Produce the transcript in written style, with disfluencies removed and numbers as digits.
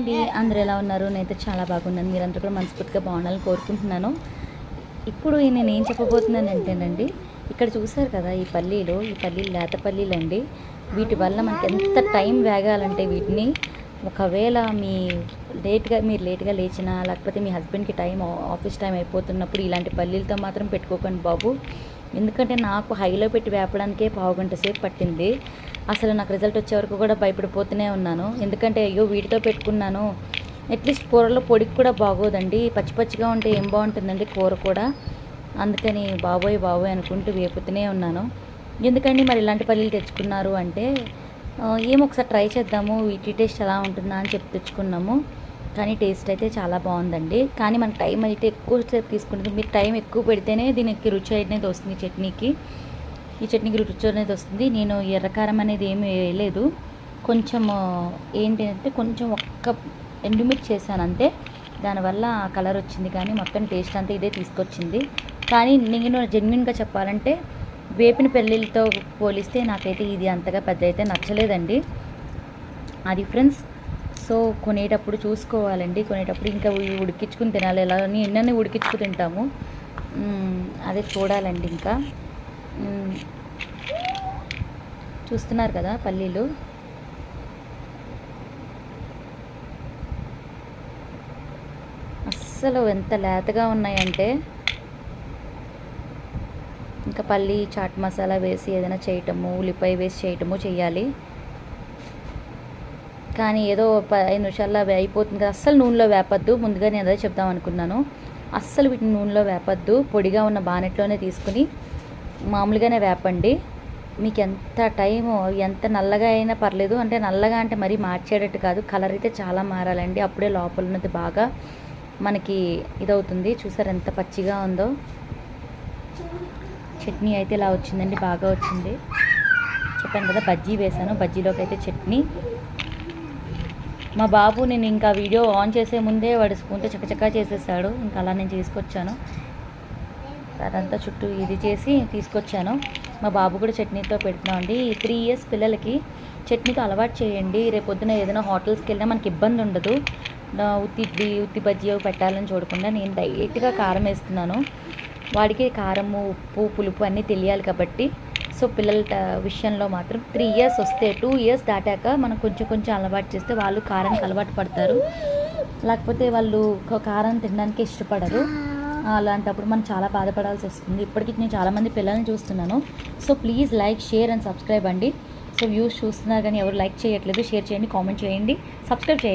అండి, అందరూ ఎలా ఉన్నారు? నేనైతే చాలా బాగున్నాను. మీరందరూ కూడా మనస్ఫూర్తిగా బాగుండాలని కోరుకుంటున్నాను. ఇప్పుడు నేను ఏం చెప్పబోతున్నాను అంటేనండి, ఇక్కడ చూసారు కదా ఈ పల్లీలు లేత పల్లీలండి. వీటి వల్ల మనకి ఎంత టైం వేగాలంటే వీటిని ఒకవేళ మీరు లేట్గా లేచినా, లేకపోతే మీ హస్బెండ్కి ఆఫీస్ టైం అయిపోతున్నప్పుడు ఇలాంటి పల్లీలతో మాత్రం పెట్టుకోకండి బాబు. ఎందుకంటే నాకు హైలో పెట్టి వేపడానికే పావుగంట సేపు పట్టింది. అసలు నాకు రిజల్ట్ వచ్చే వరకు కూడా భయపడిపోతూనే ఉన్నాను. ఎందుకంటే అయ్యో వీటితో పెట్టుకున్నాను, అట్లీస్ట్ కూరలో పొడికి కూడా బాగోదండి. పచ్చి పచ్చిగా ఉంటే ఏం బాగుంటుందండి కూర కూడా. అందుకని బాబోయ్ అనుకుంటూ వేపుతూనే ఉన్నాను. ఎందుకండి మరి ఇలాంటి పల్లీలు తెచ్చుకున్నారు అంటే ఒకసారి ట్రై చేద్దాము, వీటి టేస్ట్ ఎలా ఉంటుందా అని చెప్పి తెచ్చుకున్నాము. కానీ టేస్ట్ అయితే చాలా బాగుందండి. కానీ మనకు టైం అయితే ఎక్కువసేపు తీసుకుంటుంది. మీరు టైం ఎక్కువ పెడితేనే దీనికి రుచి అనేది వస్తుంది. ఈ చట్నీకి రుచి అనేది వస్తుంది. నేను ఎర్రకారం అనేది ఏమీ వేయలేదు. కొంచెం ఏంటంటే కొంచెం ఒక్క ఎండుమిర్చి చేశాను అంతే. దానివల్ల ఆ కలర్ వచ్చింది, కానీ మొత్తం టేస్ట్ అంతా ఇదే తీసుకొచ్చింది. కానీ నేను జెన్యున్గా చెప్పాలంటే వేపిన పల్లీలతో పోలిస్తే నాకైతే ఇది అంతగా పెద్ద అయితే నచ్చలేదండి. అది ఫ్రెండ్స్. సో కొనేటప్పుడు చూసుకోవాలండి. కొనేటప్పుడు ఇంకా ఉడికించుకుని తినాలి. ఎలా ఎన్నన్నీ ఉడికించుకు తింటాము, అదే చూడాలండి. ఇంకా చూస్తున్నారు కదా పల్లీలు. అస్సలు ఎంత లేతగా ఉన్నాయంటే, ఇంకా పల్లీ చాట్ మసాలా వేసి ఏదైనా చేయటము, ఉల్లిపాయ వేసి చేయటము చేయాలి. కానీ ఏదో 5 నిమిషాల్లో అయిపోతుంది కదా. అస్సలు నూనెలో వేపద్దు. ముందుగా నేను అదే చెప్దాం అనుకున్నాను. అస్సలు వీటిని నూనెలో వేపద్దు. పొడిగా ఉన్న బానెట్లోనే తీసుకుని మామూలుగానే వేపండి. మీకు ఎంత టైము, ఎంత నల్లగా అయినా పర్లేదు. అంటే నల్లగా అంటే మరీ మార్చేటట్టు కాదు, కలర్ అయితే చాలా మారాలండి. అప్పుడే లోపల ఉన్నది బాగా మనకి ఇదవుతుంది. చూసారు ఎంత పచ్చిగా ఉందో. చట్నీ అయితే ఇలా వచ్చిందండి, బాగా వచ్చింది. చెప్పాను కదా బజ్జీ వేసాను, బజ్జీలోకి అయితే చట్నీ. మా బాబు నేను ఇంకా వీడియో ఆన్ చేసే ముందే వాడు స్పూన్తో చక్కచక్కా చేసేసాడు. ఇంకా అలా నేను తీసుకొచ్చాను, అదంతా చుట్టూ ఇది చేసి తీసుకొచ్చాను. మా బాబు కూడా చట్నీతో పెడుతున్నామండి. 3 ఇయర్స్ పిల్లలకి చట్నీతో అలవాటు చేయండి. రేపొద్దున ఏదైనా హోటల్స్కి వెళ్ళినా మనకి ఇబ్బంది ఉండదు. ఉత్తి ఇడ్లీ, ఉత్తి బజ్జీ పెట్టాలని చూడకుండా నేను డైరెక్ట్గా కారం వేస్తున్నాను. వాడికి కారము, ఉప్పు, పులుపు అన్నీ తెలియాలి కాబట్టి. సో పిల్లల విషయంలో మాత్రం 3 ఇయర్స్ వస్తే, 2 ఇయర్స్ దాటాక మనం కొంచెం అలవాటు చేస్తే వాళ్ళు కారానికి అలవాటు పడతారు. లేకపోతే వాళ్ళు కారం తినడానికి ఇష్టపడరు. అలాంటప్పుడు మనం చాలా బాధపడాల్సి వస్తుంది. ఇప్పటికీ నేను చాలామంది పిల్లల్ని చూస్తున్నాను. So please like, share and subscribe అండి. సో వ్యూస్ చూస్తున్నారు కానీ ఎవరు లైక్ చేయట్లేదు. షేర్ చేయండి, కామెంట్ చేయండి, సబ్స్క్రైబ్ చేయండి.